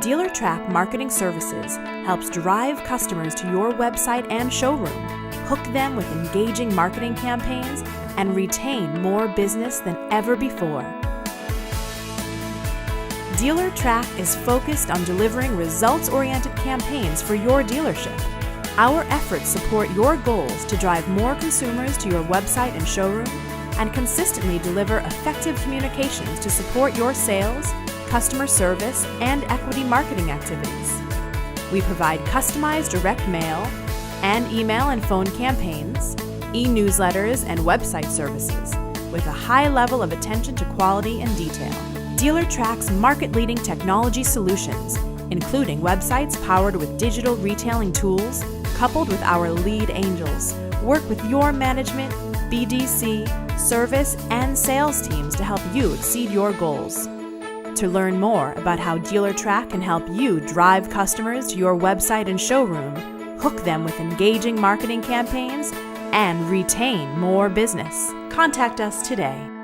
DealerTrack Marketing Services helps drive customers to your website and showroom, hook them with engaging marketing campaigns, and retain more business than ever before. DealerTrack is focused on delivering results-oriented campaigns for your dealership. Our efforts support your goals to drive more consumers to your website and showroom and consistently deliver effective communications to support your sales, customer service, and equity marketing activities. We provide customized direct mail and email and phone campaigns, e-newsletters, and website services with a high level of attention to quality and detail. DealerTrack's market-leading technology solutions, including websites powered with digital retailing tools, coupled with our lead angels, work with your management, BDC, service, and sales teams to help you exceed your goals. To learn more about how DealerTrack can help you drive customers to your website and showroom, hook them with engaging marketing campaigns, and retain more business, contact us today.